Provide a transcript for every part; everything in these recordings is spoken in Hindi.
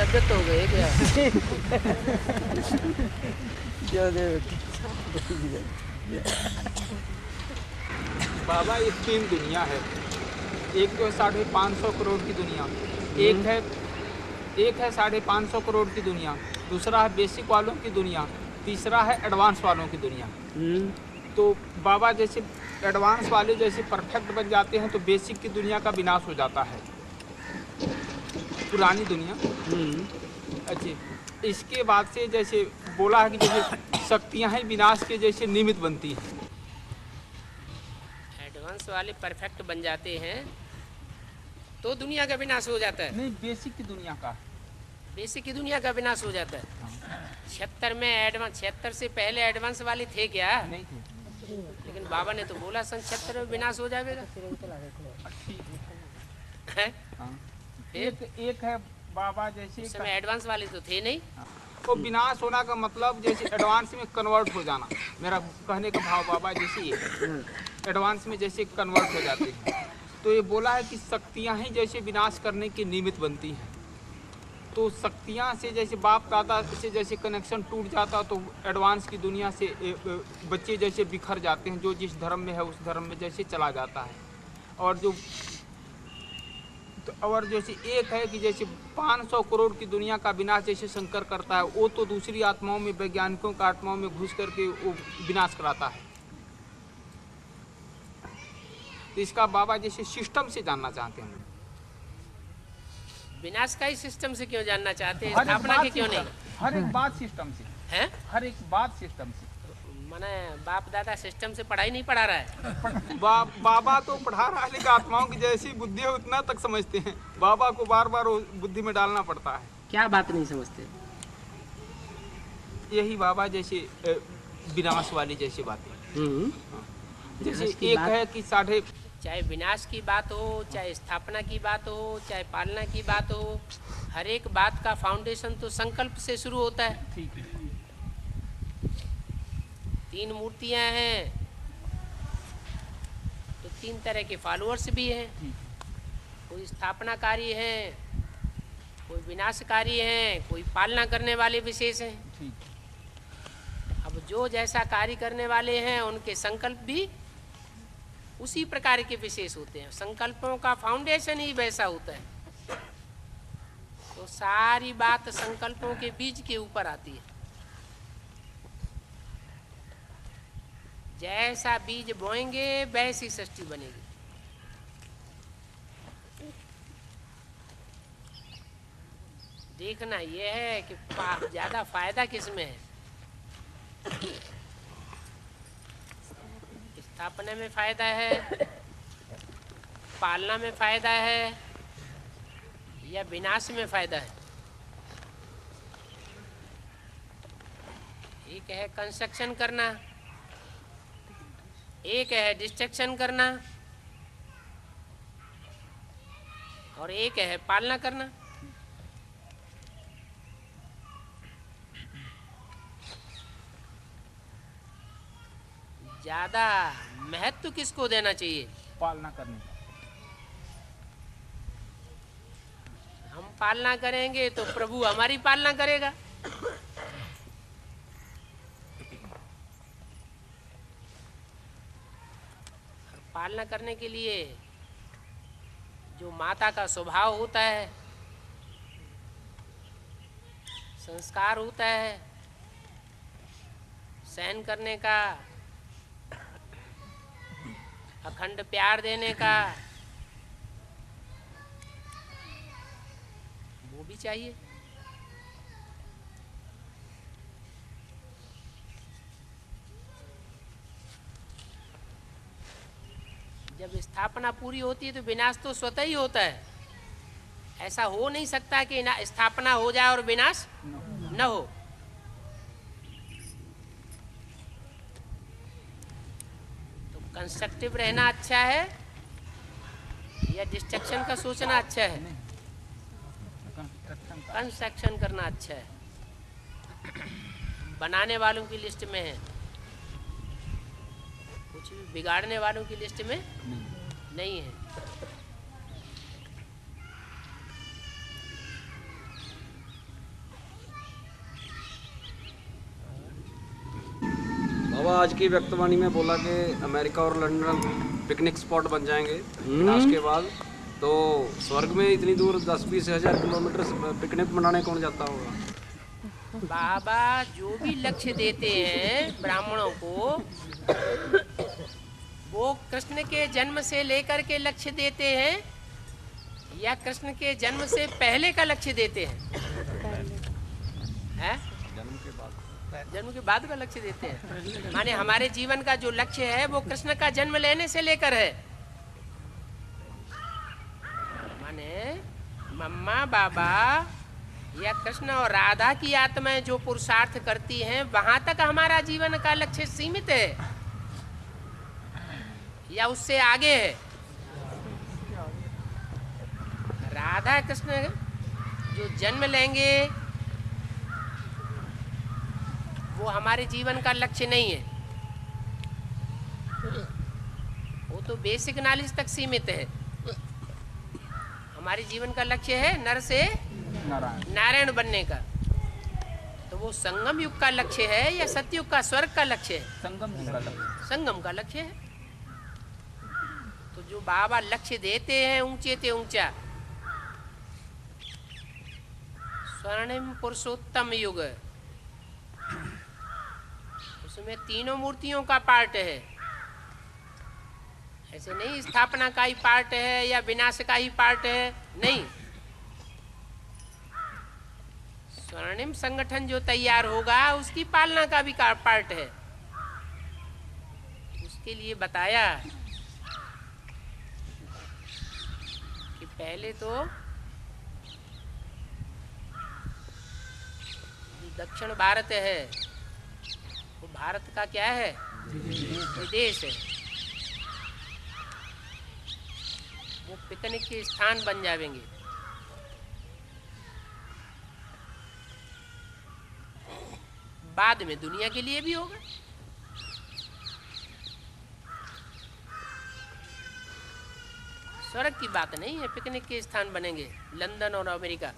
अव्यक्त हो गए क्या? बाबा ये तीन दुनिया है। एक तो है 550 करोड़ की दुनिया, एक है 550 करोड़ की दुनिया, दूसरा है बेसिक वालों की दुनिया, तीसरा है एडवांस वालों की दुनिया। तो बाबा जैसे एडवांस वाले जैसे परफेक्ट बन जाते हैं तो बेसिक की दुनिया का विनाश हो जाता है, पुरानी दुनिया। अच्छा, इसके बाद से जैसे बोला है कि जैसे शक्तियाँ हैं विनाश के जैसे निमित्त बनती हैं। एडवांस वाले परफेक्ट बन जाते हैं तो दुनिया का विनाश हो जाता है। नहीं, बेसिक की दुनिया का, बेसिक की दुनिया का विनाश हो जाता है। 76 में एडवांस, 76 से पहले एडवांस वाले थे क्या? नहीं थे। लेकिन बाबा ने तो बोला सन 76 में विनाश हो जाएगा। है? एक है बाबा जैसे उस समय एडवांस वाले तो थे नहीं। तो विनाश होना का मतलब जैसे एडवांस में कन्वर्ट हो जाना, मेरा कहने का भाव बाबा जैसे ये एडवांस में जैसे कन्वर्ट हो जाते हैं। तो ये बोला है कि शक्तियाँ ही जैसे विनाश करने के निमित्त बनती हैं। तो शक्तियाँ से जैसे बाप दादा से जैसे कनेक्शन टूट जाता तो एडवांस की दुनिया से बच्चे जैसे बिखर जाते हैं, जो जिस धर्म में है उस धर्म में जैसे चला जाता है। और जैसे एक है कि जैसे 500 करोड़ की दुनिया का विनाश जैसे शंकर करता है, वो तो दूसरी आत्माओं में, वैज्ञानिकों का आत्माओं में घुस करके वो विनाश कराता है। तो इसका बाबा जैसे सिस्टम से जानना चाहते हैं। विनाश का ही सिस्टम से क्यों जानना चाहते हैं, स्थापना के क्यों नहीं? हर एक बात सिस्टम से है, हर एक बात सिस्टम से। माने बाप दादा सिस्टम से पढ़ाई नहीं पढ़ा रहा है। बाबा तो पढ़ा रहा है, लेकिन आत्माओं की जैसी बुद्धि है उतना तक समझते हैं। बाबा को बार बार बुद्धि में डालना पड़ता है। क्या बात नहीं समझते? यही बाबा जैसे विनाश वाली जैसी बातें। जैसे एक है कि चाहे विनाश की बात हो, चाहे स्थापना की बात हो, चाहे पालना की बात हो, हर एक बात का फाउंडेशन तो संकल्प से शुरू होता है। ठीक है। 3 मूर्तियां हैं तो 3 तरह के फॉलोअर्स भी हैं। कोई स्थापनाकारी हैं, कोई विनाशकारी हैं, कोई पालना करने वाले विशेष हैं। अब जो जैसा कार्य करने वाले हैं उनके संकल्प भी उसी प्रकार के विशेष होते हैं। संकल्पों का फाउंडेशन ही वैसा होता है। तो सारी बात संकल्पों के बीज के ऊपर आती है। जैसा बीज बोएंगे वैसी सृष्टि बनेगी। देखना यह है कि ज्यादा फायदा किसमें है। स्थापना में फायदा है, पालना में फायदा है, या विनाश में फायदा है? एक है कंस्ट्रक्शन करना, एक है डिस्ट्रक्शन करना, और एक है पालना करना। ज्यादा महत्व किसको देना चाहिए? पालना करने का। हम पालना करेंगे तो प्रभु हमारी पालना करेगा। पालना करने के लिए जो माता का स्वभाव होता है, संस्कार होता है, सहन करने का, अखंड प्यार देने का, वो भी चाहिए। जब स्थापना पूरी होती है तो विनाश तो स्वतः ही होता है। ऐसा हो नहीं सकता कि स्थापना हो जाए और विनाश न हो। तो कंस्ट्रक्टिव रहना अच्छा है या डिस्ट्रक्शन का सोचना अच्छा है? कंस्ट्रक्शन करना अच्छा है। बनाने वालों की लिस्ट में है, कुछ भी बिगाड़ने वालों की लिस्ट में नहीं है। आज की व्यक्तवाणी में बोला कि अमेरिका और लंदन पिकनिक स्पॉट बन जाएंगे विनाश के बाद, तो स्वर्ग में इतनी दूर 10-20 हज़ार किलोमीटर पिकनिक मनाने कौन जाता होगा? बाबा जो भी लक्ष्य देते हैं ब्राह्मणों को, वो कृष्ण के जन्म से लेकर के लक्ष्य देते हैं या कृष्ण के जन्म से पहले का लक्ष्य देते हैं? जन्म के बाद का लक्ष्य देते हैं। माने हमारे जीवन का जो लक्ष्य है वो कृष्ण का जन्म लेने से लेकर है। माने मम्मा बाबा या कृष्ण और राधा की आत्माएं जो पुरुषार्थ करती हैं, वहां तक हमारा जीवन का लक्ष्य सीमित है या उससे आगे है? राधा कृष्ण जो जन्म लेंगे वो हमारे जीवन का लक्ष्य नहीं है, वो तो बेसिक नॉलेज तक सीमित है। हमारे जीवन का लक्ष्य है नर से नारायण बनने का। तो वो संगम युग का लक्ष्य है या सतयुग का स्वर्ग का लक्ष्य है? संगम का लक्ष्य है। तो जो बाबा लक्ष्य देते हैं ऊंचे ते ऊंचा, स्वर्णिम पुरुषोत्तम युग, उसमें तीनों मूर्तियों का पार्ट है। ऐसे नहीं स्थापना का ही पार्ट है या विनाश का ही पार्ट है, नहीं। स्वर्णिम संगठन जो तैयार होगा उसकी पालना का भी पार्ट है। उसके लिए बताया कि पहले तो दक्षिण भारत है वो भारत का क्या है? विदेश है। वो पिकनिक के स्थान बन जाएंगे। बाद में दुनिया के लिए भी होगा। स्वर्ग की बात नहीं है, पिकनिक के स्थान बनेंगे लंदन और अमेरिका।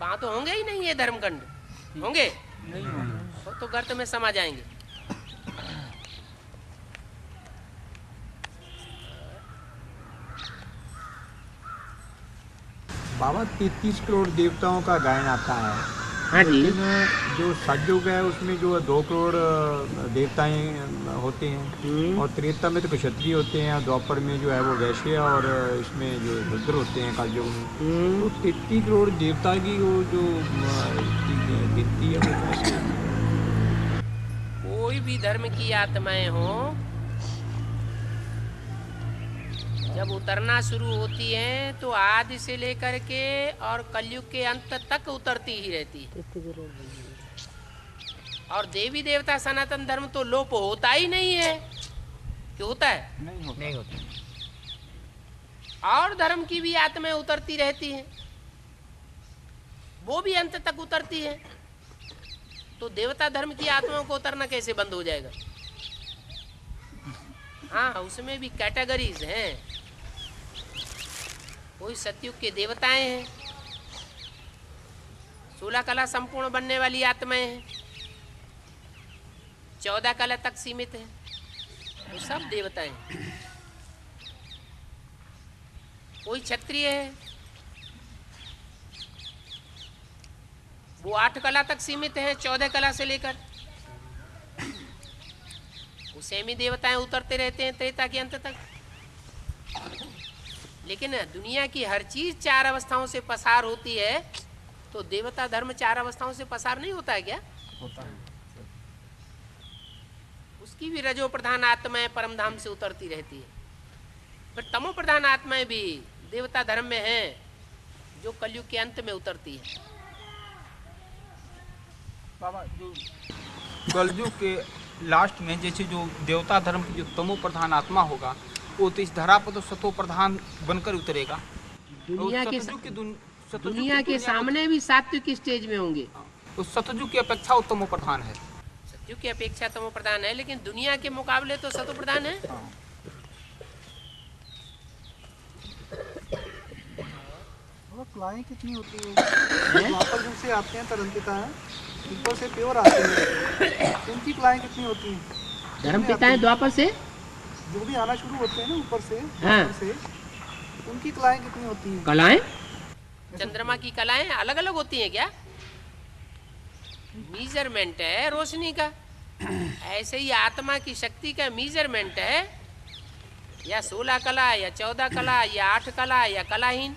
वहां तो होंगे ही नहीं ये धर्मकांड, होंगे नहीं होंगे तो गर्त में समा जाएंगे। बाबा 33 करोड़ देवताओं का गायन आता है। हाँ जी। लेकिन जो सतयुग है उसमें जो 2 करोड़ देवताएं होते हैं और त्रेता में तो क्षत्रिय होते हैं, द्वापर में जो है वो वैश्य और इसमें जो रुद्र होते हैं कलयुग में। तो 33 करोड़ देवता की वो जो गिनती है वो कैसे? कोई भी धर्म की आत्माएं हो, जब उतरना शुरू होती हैं तो आदि से लेकर के और कलयुग के अंत तक उतरती ही रहती है। और देवी देवता सनातन धर्म तो लोप होता ही नहीं है। क्यों होता है? नहीं होता। और धर्म की भी आत्माएं उतरती रहती हैं, वो भी अंत तक उतरती है। तो देवता धर्म की आत्माओं को उतरना कैसे बंद हो जाएगा? हाँ, उसमें भी कैटेगरीज हैं। कोई सतयुग के देवताएं हैं, 16 कला संपूर्ण बनने वाली आत्माएं हैं, 14 कला तक सीमित है, वो सब देवताएं हैं। कोई क्षत्रिय है, वो 8 कला तक सीमित है, 14 कला से लेकर। वो सेमी देवताएं उतरते रहते हैं त्रेता के अंत तक। लेकिन दुनिया की हर चीज 4 अवस्थाओं से पसार होती है, तो देवता धर्म 4 अवस्थाओं से पसार नहीं होता है क्या? होता है। उसकी भी रजो प्रधान आत्माएं परम धाम से उतरती रहती है। फिर तमो प्रधान आत्माएं भी देवता धर्म में हैं, जो कलयुग के अंत में उतरती है। बाबा जो कलयुग के लास्ट में जैसे जो देवता धर्म की जो तमो प्रधान आत्मा होगा, वो तो इस धरा पर तो सतो प्रधान बनकर उतरेगा। दुनिया के सामने भी सात्विक स्टेज में होंगे। उस सतयुग की अपेक्षा वो तमो प्रधान है। सतयुग की अपेक्षा तमो प्रधान है, लेकिन दुनिया के मुकाबले तो सतो प्रधान है। क्लाएं कितनी होती है? द्वापर युग से आते हैं तरंतिता है, ऊपर से प्योर आते हैं। उनकी कलाएं कितनी होती हैं? धर्म पिताएं द्वापर से जो भी आना शुरू होते हैं ना ऊपर से, हाँ। ऊपर से, उनकी कलाएं कितनी होती हैं? कलाएं, चंद्रमा की कलाएं अलग अलग होती हैं क्या? मीजरमेंट है रोशनी का, ऐसे ही आत्मा की शक्ति का मीजरमेंट है, या 16 कला या 14 कला या 8 कला या कलाहीन।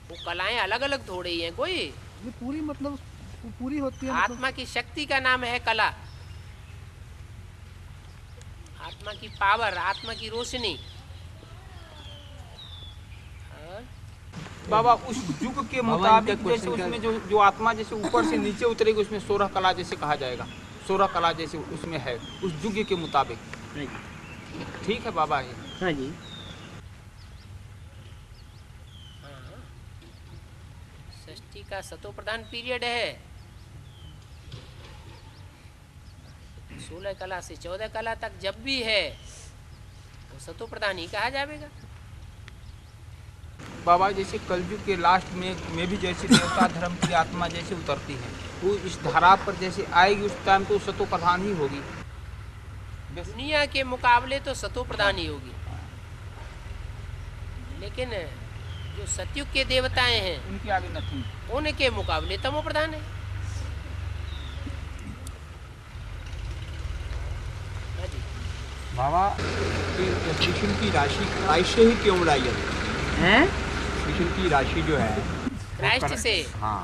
वो कलाएं अलग अलग थोड़ी ही हैं कोई। ये पूरी मतलब पूरी होती है मतलब? आत्मा की शक्ति का नाम है कला, आत्मा की पावर, आत्मा की रोशनी। बाबा उस युग के मुताबिक जैसे उसमें जो आत्मा जैसे ऊपर से नीचे उतरेगी उसमें 16 कला जैसे कहा जाएगा, 16 कला जैसे उसमें है उस युग के मुताबिक। ठीक है बाबा ये। हाँ जी। षष्ठी का सतो प्रधान पीरियड है, 16 कला से 14 कला तक जब भी है तो सतो प्रधान ही कहा जाएगा। बाबा जैसे कलयुग के लास्ट में भी जैसे देवता धर्म की आत्मा जैसे उतरती है, वो इस धारा पर जैसे आएगी उस टाइम तो सतो प्रधान ही होगी। दुनिया के मुकाबले तो सतो प्रधान ही होगी, लेकिन जो सतयुग के देवताएं हैं उनकी आगे नहीं, उनके मुकाबले तमो प्रधान है। हाँ जी। बाबा कृष्ण की राशि क्राइस्ट से ही क्यों बढ़ाई जाती है? कृष्ण की राशि जो है क्राइस्ट से, हाँ,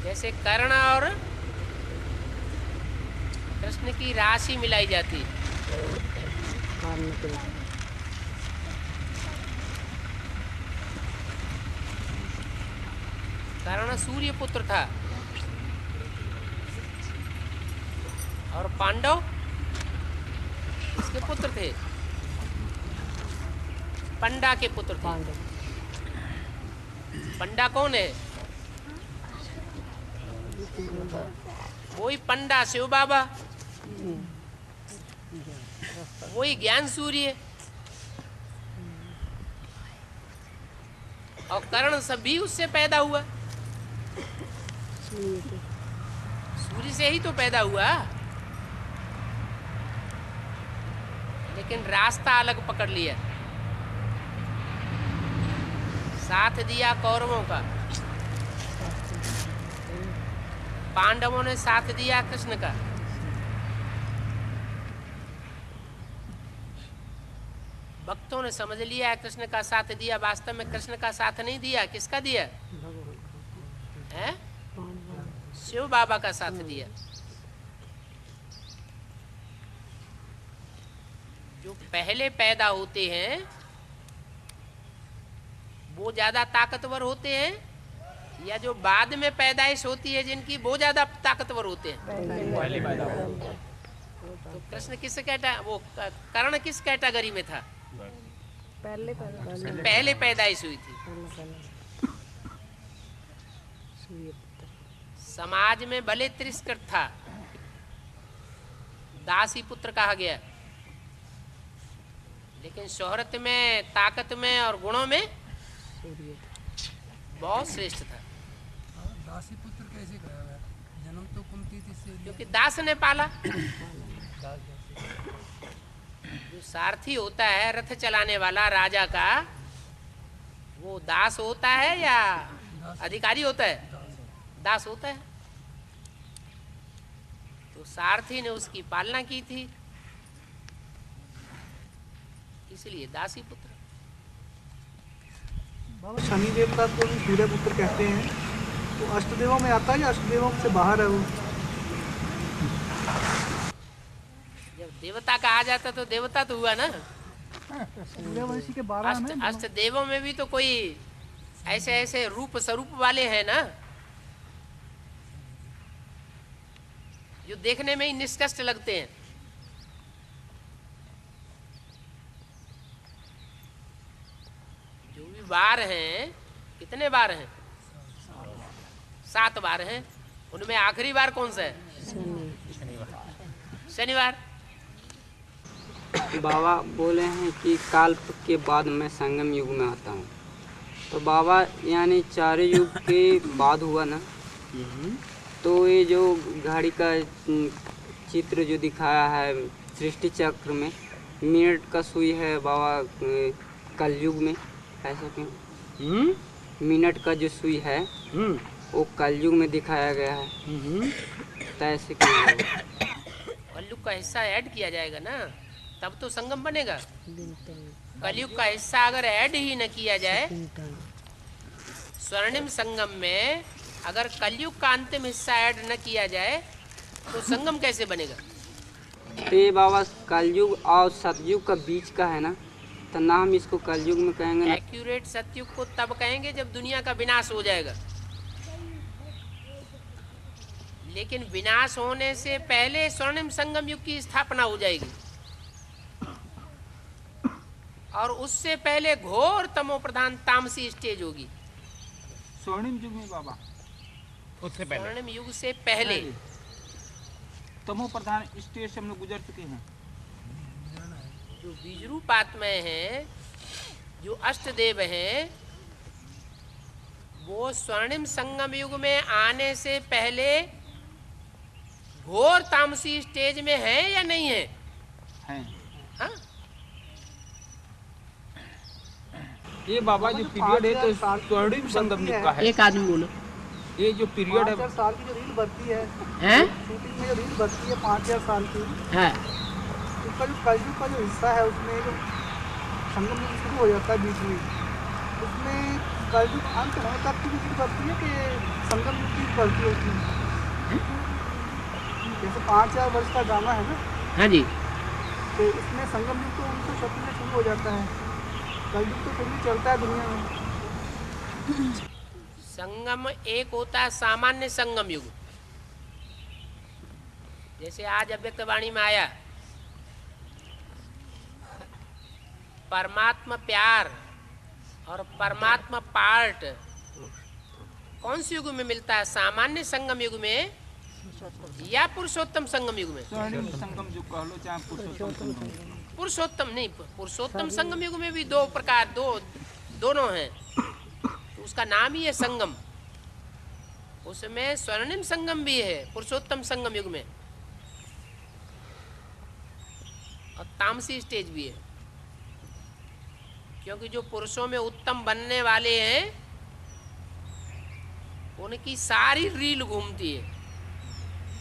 जैसे कर्ण और कृष्ण की राशि मिलाई जाती है। कर्ण सूर्य पुत्र था और पांडव इसके पुत्र थे, पंडा के पुत्र थे। पंडा कौन है? वही पंडा शिव बाबा, वही ज्ञान सूर्य। और कर्ण सभी उससे पैदा हुआ, सूर्य से ही तो पैदा हुआ, लेकिन रास्ता अलग पकड़ लिया। साथ दिया कौरवों का, पांडवों ने साथ दिया कृष्ण का। भक्तों ने समझ लिया कृष्ण का साथ दिया, वास्तव में कृष्ण का साथ नहीं दिया। किसका दिया है? शिव बाबा का साथ दिया। जो पहले पैदा होते हैं वो ज्यादा ताकतवर होते हैं, या जो बाद में पैदाइश होती है जिनकी वो ज्यादा ताकतवर होते हैं? पहले पैदा हो। तो कृष्ण किस वो कर्ण किस कैटेगरी में था? पहले पैदाइश हुई थी। समाज में भले तिरस्कृत था, दासी पुत्र कहा गया, लेकिन शोहरत में, ताकत में और गुणों में बहुत श्रेष्ठ था। दासी पुत्र कैसे कहा गया? जन्म तो कुंती थी से, क्योंकि दास ने पाला। जो सारथी होता है रथ चलाने वाला राजा का, वो दास होता है या अधिकारी होता है? दास होता है। तो सारथी ने उसकी पालना की थी, इसलिए दासी पुत्र। बाबा शनि देवता को भी सूर्य पुत्र कहते हैं, तो अष्टदेवों में आता है या अष्टदेवों से बाहर है वो? जब देवता का आ जाता तो देवता तो हुआ ना। सूर्यवंशी के 12 में अष्ट देवों में भी तो कोई ऐसे ऐसे रूप स्वरूप वाले हैं ना, जो देखने में ही निष्कष्ट लगते हैं। जो भी बार हैं, कितने बार हैं? 7 बार हैं। उनमें आखिरी बार कौन सा है? शनिवार। बाबा बोले हैं कि काल्प के बाद मैं संगम युग में आता हूँ, तो बाबा यानी 4 युग के बाद हुआ ना? तो ये जो घड़ी का चित्र जो दिखाया है सृष्टि चक्र में, मिनट का सुई है बाबा कलयुग में, ऐसा क्यों? मिनट का जो सुई है वो कलयुग में दिखाया गया है, तो ऐसे क्यों होगा? कलयुग का हिस्सा ऐड किया जाएगा ना, तब तो संगम बनेगा। कलयुग का हिस्सा अगर ऐड ही न किया जाए, स्वर्णिम संगम में अगर कलयुग का अंतिम हिस्सा ऐड न किया जाए तो संगम कैसे बनेगा? तो ये बाबा कलयुग और सतयुग का बीच का है ना, तो ना हम इसको कलयुग में कहेंगे ना। एक्यूरेट सतयुग को तब कहेंगे जब दुनिया का विनाश हो जाएगा, लेकिन विनाश होने से पहले स्वर्णिम संगम युग की स्थापना हो जाएगी, और उससे पहले घोर तमो प्रधान तामसी स्टेज होगी। स्वर्णिम युग में बाबा उससे पहले, स्वर्णिम युग से पहले तमो प्रधान स्टेज से हम लोग गुजर चुके हैं। जो बीज रूपात में हैं, जो अष्टदेव हैं, वो स्वर्णिम संगम युग में आने से पहले घोर तामसी स्टेज में है या नहीं है? हाँ? ये बाबा जो पीरियड है तो स्वर्णिम संगम युग का है। एक आदमी बोलो। ये जो पीरियड है 5,000 साल की जो रील बनती है, हैं? शूटिंग में जो रील बनती है 5,000 साल की, हाँ। उसका जो कलयुग का जो हिस्सा है उसमें जो संगम युग शुरू हो जाता है बीच में, उसमें कलयुग अंत होने तक की रील बनती है कि संगम युग की बनती होती है। जैसे 5,000 वर्ष का ड्रामा है ना, हाँ जी। तो इसमें संगम युग तो 1936 में शुरू हो जाता है, कलयुग तो फिर भी चलता है दुनिया में। संगम एक होता है सामान्य संगम युग, जैसे आज अव्यक्तवाणी में आया परमात्मा प्यार और परमात्मा पार्ट कौन से युग में मिलता है? सामान्य संगम युग में या पुरुषोत्तम संगम युग में? स्वर्णिम संगम युग कह लो चाहे पुरुषोत्तम संगम। पुरुषोत्तम नहीं, पुरुषोत्तम संगम युग में भी दो प्रकार, दोनों हैं, तो उसका नाम ही है संगम। उसमें स्वर्णिम संगम भी है पुरुषोत्तम संगम युग में, और तामसी स्टेज भी है, क्योंकि जो पुरुषों में उत्तम बनने वाले हैं उनकी सारी रील घूमती है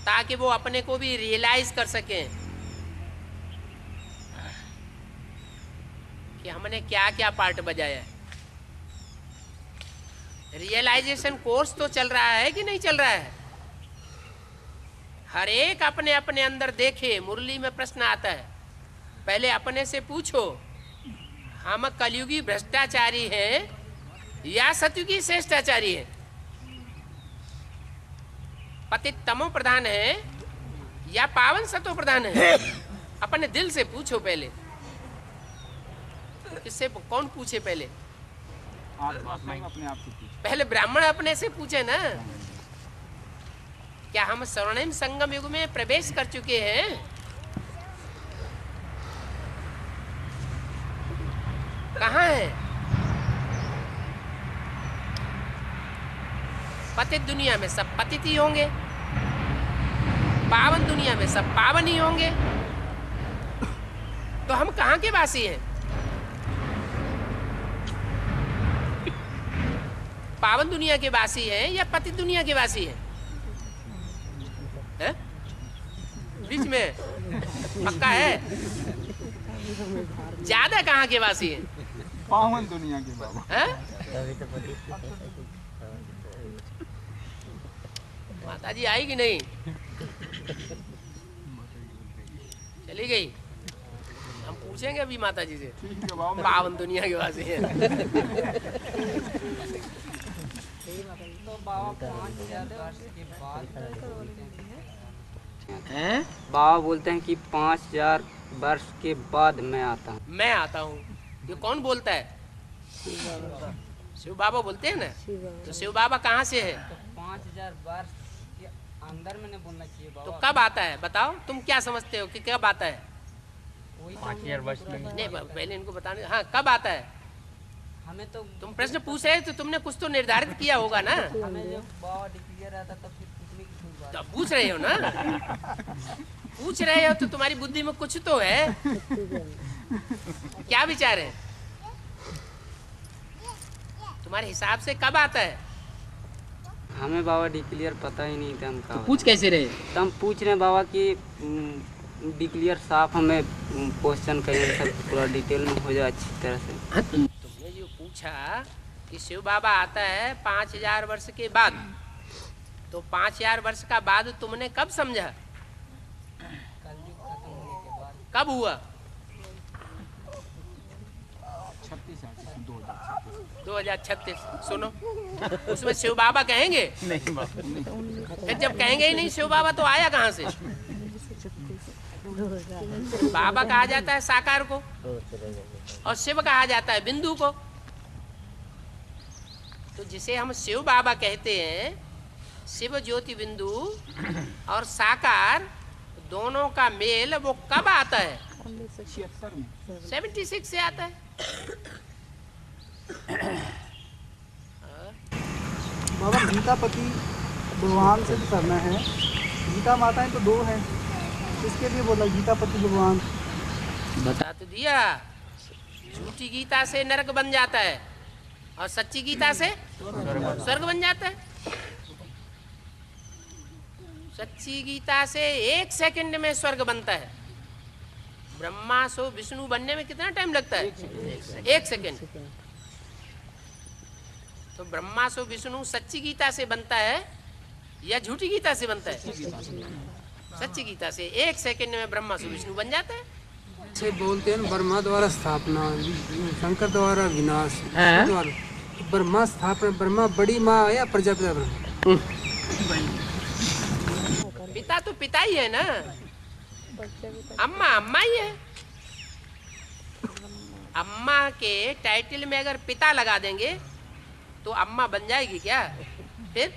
ताकि वो अपने को भी रियलाइज कर सकें कि हमने क्या क्या पार्ट बजाया है। रियलाइजेशन कोर्स तो चल रहा है कि नहीं चल रहा है? हर एक अपने अपने अंदर देखे। मुरली में प्रश्न आता है, पहले अपने से पूछो हम कलयुगी भ्रष्टाचारी हैं या सतयुगी श्रेष्ठाचारी हैं? पतित तमो प्रधान है या पावन सतो प्रधान है? अपने दिल से पूछो पहले। किससे कौन पूछे? पहले अपने आप से पूछो। पहले ब्राह्मण अपने से पूछे ना, क्या हम स्वर्णिम संगम युग में प्रवेश कर चुके हैं? कहाँ है? पतित दुनिया में सब पतित ही होंगे, पावन दुनिया में सब पावन ही होंगे, तो हम कहाँ के वासी हैं? पावन दुनिया के वासी हैं या पतित दुनिया के वासी हैं? हैं? बीच में पक्का है? ज्यादा कहाँ के वासी हैं? पावन दुनिया के बाबा। हैं? माता जी आई कि नहीं? चली गई? हम पूछेंगे अभी माता जी से। ठीक है बाबा। पावन दुनिया के वासी हैं। तो बाबा 5,000 वर्ष के बाद हैं? बाबा बोलते हैं कि 5,000 वर्ष के बाद मैं आता हूँ। मैं आता हूँ। ये कौन बोलता है? शिव बाबा बोलते हैं ना। तो शिव बाबा कहाँ से है? 5,000 वर्ष के अंदर में नहीं बोलना चाहिए तो बाबा। कब आता है? बताओ, तुम क्या समझते हो कि कब आता है? वही 5,000 वर्ष में नहीं, पहले इनको बताने। हाँ, कब आता है? हमें तो तुम प्रश्न पूछ रहे हो तो तुमने कुछ तो निर्धारित किया होगा ना। हमें जब बाबा डिक्लेयर रहता तब फिर पूछने की कोई बात तो पूछ रहे हो ना, पूछ रहे हो तो तुम्हारी बुद्धि में कुछ तो है। क्या विचार है तुम्हारे हिसाब से, कब आता है? हमें बाबा डिक्लेयर पता ही नहीं था हम तो कब पूछ कैसे रहे? तो हम पूछ रहे हैं बाबा कि डिक्लेयर साफ हमें क्वेश्चन करिए सब पूरा डिटेल में हो जाए अच्छी तरह से। तुमने जो पूछा कि शिव बाबा आता है 5000 वर्ष के बाद, तो 5000 वर्ष का बाद तुमने कब समझा? कब हुआ? 2036। सुनो, उसमें शिव बाबा कहेंगे? नहीं बाबा, नहीं। जब कहेंगे ही नहीं शिव बाबा तो आया कहाँ से? बाबा कहा जाता है साकार को, और शिव कहा जाता है बिंदु को। तो जिसे हम शिव बाबा कहते हैं, शिव ज्योति बिंदु और साकार दोनों का मेल वो कब आता है? 76 से आता है। बाबा गीतापति भगवान से भी करना है, गीता माताएं तो 2 हैं, इसके लिए बोला गीतापति भगवान। बता तो दिया, झूठी गीता से नरक बन जाता है और सच्ची गीता से स्वर्ग बन जाता है। सच्ची गीता से 1 सेकंड में स्वर्ग बनता है। ब्रह्मा सो विष्णु बनने में कितना टाइम लगता है? 1 सेकंड। तो ब्रह्मा सो विष्णु सच्ची गीता से बनता है या झूठी गीता से बनता है? सच्ची गीता से 1 सेकंड में ब्रह्मा सो विष्णु बन जाता है। से बोलते हैं ब्रह्मा द्वारा स्थापना, शंकर द्वारा विनाश। ब्रह्मा स्थापना, ब्रह्मा बड़ी माँ या प्रजापिता ब्रह्मा? पिता तो पिता ही है ना, अम्मा अम्मा ही है। अम्मा के टाइटल में अगर पिता लगा देंगे तो अम्मा बन जाएगी क्या? फिर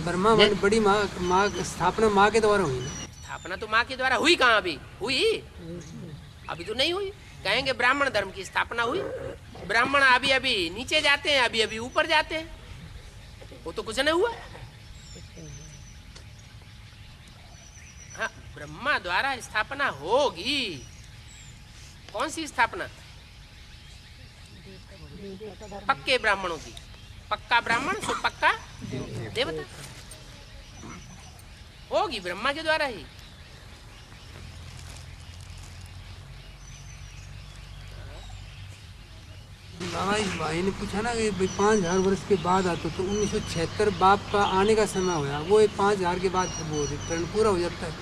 ब्रह्मा बड़ी माँ स्थापना माँ के द्वारा हुई। स्थापना तो माँ के द्वारा हुई, कहाँ अभी हुई? अभी तो नहीं हुई। कहेंगे ब्राह्मण धर्म की स्थापना हुई। ब्राह्मण अभी अभी नीचे जाते हैं, अभी अभी ऊपर जाते हैं, वो तो कुछ नहीं हुआ। हाँ, ब्रह्मा द्वारा स्थापना होगी। कौन सी स्थापना? पक्के ब्राह्मणों की। पक्का ब्राह्मण सो पक्का देवता होगी ब्रह्मा के द्वारा ही। बाबा इस भाई ने पूछा ना कि 5000 वर्ष के बाद आता, तो 1976 बाप का आने का समय हुआ, वो 5000 के बाद वो रिटर्न पूरा हो जाता है।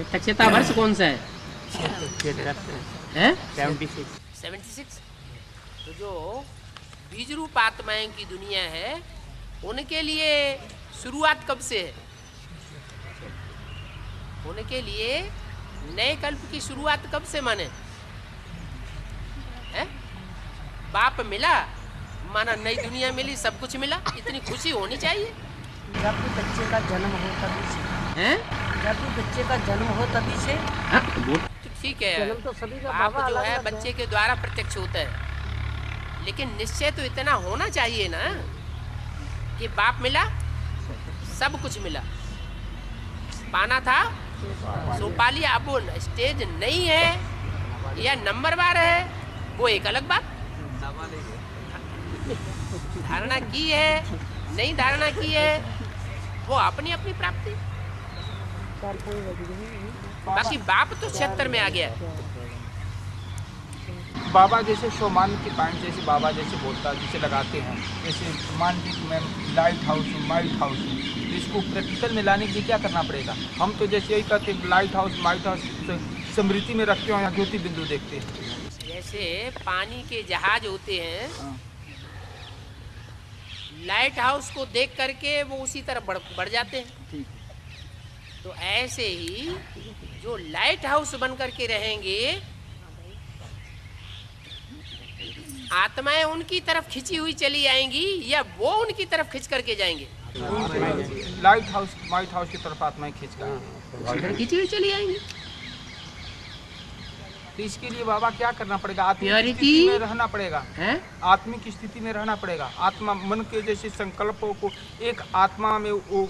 76 वर्ष कौन सा है? 76। तो जो बीज रूप आत्माएं की दुनिया है, उनके लिए शुरुआत कब से है? उनके लिए नए कल्प की शुरुआत कब से माने? है? बाप मिला माना नई दुनिया मिली, सब कुछ मिला, इतनी खुशी होनी चाहिए। जब भी बच्चे का जन्म हो तभी से, हैं? जब भी बच्चे का जन्म हो तभी से। तो ठीक है, जन्म तो सभी का बाप बाबा जो अलग है अलग है। बच्चे के द्वारा प्रत्यक्ष होता है, लेकिन निश्चय तो इतना होना चाहिए ना कि बाप मिला, सब कुछ मिला, पाना था सो पा लिया। अब वो स्टेज नहीं है या नंबरवार है, वो एक अलग बात। धारणा की है, नहीं धारणा की है, वो अपनी अपनी प्राप्ति। बाकी बाप तो 76 में आ गया। बाबा जैसे शोमान की पॉइंट जैसे बाबा जैसे बोलता जैसे लगाते हैं, जैसे मान लीजिए मैं लाइट हाउस हूँ, माइट हाउस हूँ, तो इसको प्रैक्टिकल में लाने के लिए क्या करना पड़ेगा? हम तो जैसे यही कहते हैं लाइट हाउस माइट हाउस स्मृति में रखते हो या ज्योति बिंदु देखते हैं। जैसे पानी के जहाज होते हैं, लाइट हाउस को देख करके वो उसी तरह बढ़ जाते हैं। तो ऐसे ही जो लाइट हाउस बन करके रहेंगे, आत्माएं उनकी तरफ खिंची हुई चली आएंगी या वो उनकी तरफ खिंच करके जाएंगे? लाइट हाउस माइट हाउस की तरफ आत्माएं खींच कर खिंची हुई चली आएंगी। तो इसके लिए बाबा क्या करना पड़ेगा? आत्मिक Purity? स्थिति में रहना पड़ेगा। हैं? आत्मिक स्थिति में रहना पड़ेगा। आत्मा मन के जैसे संकल्पों को एक आत्मा में वो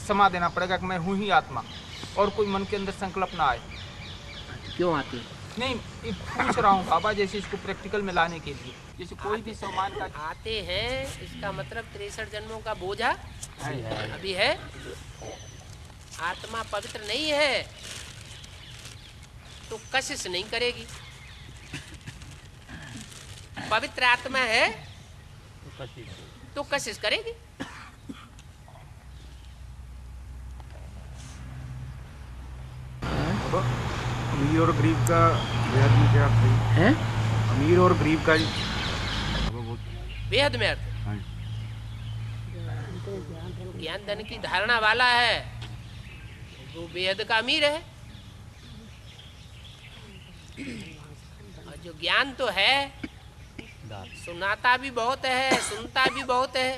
समा देना पड़ेगा कि मैं हूँ ही आत्मा, और कोई मन के अंदर संकल्प ना आए। क्यों आते हैं? नहीं, ये पूछ रहा हूँ बाबा, जैसे इसको प्रैक्टिकल में लाने के लिए, जैसे कोई भी सम्मान का आते हैं, इसका मतलब 63 जन्मों का बोझा अभी है। आत्मा पवित्र नहीं है तो कशिश नहीं करेगी। पवित्र आत्मा है तो कशिश करेगी। अमीर और गरीब का बेहद में क्या अर्थ है? अमीर और गरीब का बेहद में अर्थ। हाँ। ज्ञान धन की धारणा वाला है वो बेहद का अमीर है, और जो ज्ञान तो है, सुनाता भी बहुत है, सुनता भी बहुत है,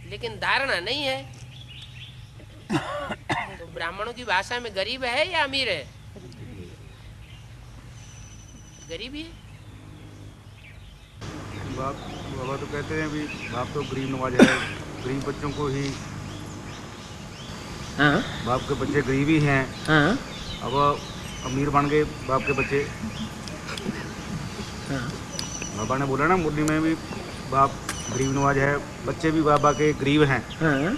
लेकिन धारणा नहीं है। तो ब्राह्मणों की भाषा में गरीब है या अमीर है? गरीब ही है। बाबा तो कहते हैं भी बाप तो गरीब नवाज है, गरीब बच्चों को ही, हाँ बाप के बच्चे गरीब ही हैं। हाँ अब अमीर बन गए बाप के बच्चे। हाँ। बाबा ने बोला ना मुरली में भी बाप गरीब नवाज है, बच्चे भी बाबा के गरीब हैं। हाँ।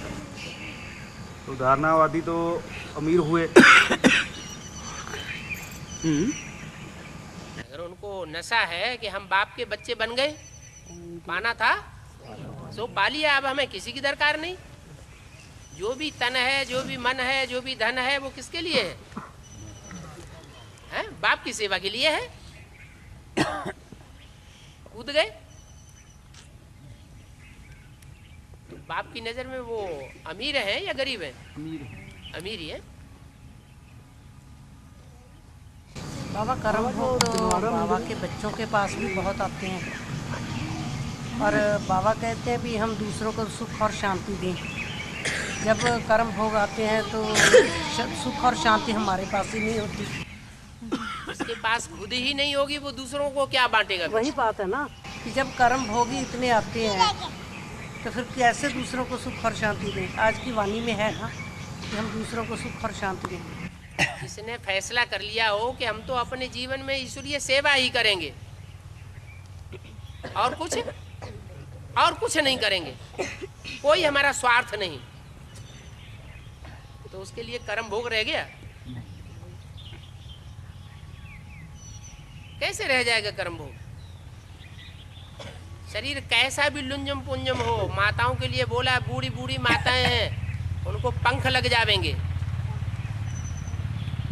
तो धारणावादी तो अमीर हुए। अगर उनको नशा है कि हम बाप के बच्चे बन गए, पाना था सो पा लिया, अब हमें किसी की दरकार नहीं। जो भी तन है, जो भी मन है, जो भी धन है, वो किसके लिए है? हैं? बाप की सेवा के लिए है। कूद गए तो बाप की नजर में वो अमीर है या गरीब है? अमीर ही है। बाबा कर्म भोग तो बाबा के बच्चों के पास भी बहुत आते हैं, और बाबा कहते हैं भी हम दूसरों को सुख और शांति दें। जब कर्म भोग आते हैं तो सुख और शांति हमारे पास ही नहीं होती। इसके पास खुद ही नहीं होगी, वो दूसरों को क्या बांटेगा? वही बात है ना कि जब कर्म भोगी इतने आते हैं तो फिर कैसे दूसरों को सुख और शांति दें? आज की वाणी में है ना कि हम दूसरों को सुख और शांति दें। जिसने फैसला कर लिया हो कि हम तो अपने जीवन में ईश्वरीय सेवा ही करेंगे और कुछ नहीं करेंगे, कोई हमारा स्वार्थ नहीं, तो उसके लिए कर्म भोग रह गया? कैसे रह जाएगा कर्म भोग? शरीर कैसा भी लुंजम पुंजम हो, माताओं के लिए बोला, बूढ़ी बूढ़ी माताएं हैं, उनको पंख लग जावेंगे।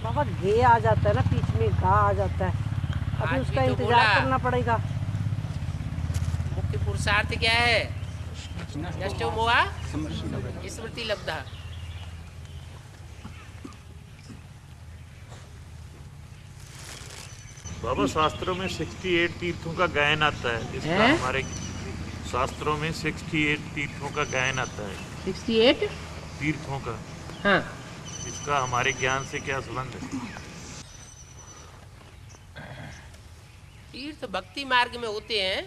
बाबा घे आ जाता है ना, बीच में घा आ जाता है, अभी आज उसका भी तो इंतजार बोला। करना पड़ेगा। मुख्य पुरुषार्थ क्या है? नष्टो मोहा स्मृति लब्धा। बाबा शास्त्रों में 68 तीर्थों का गायन आता है। इसका हैं? हमारे शास्त्रों में 68 तीर्थों का गायन आता है। 68 तीर्थों का, हाँ। इसका हमारे ज्ञान से क्या संबंध है? तीर्थ भक्ति मार्ग में होते हैं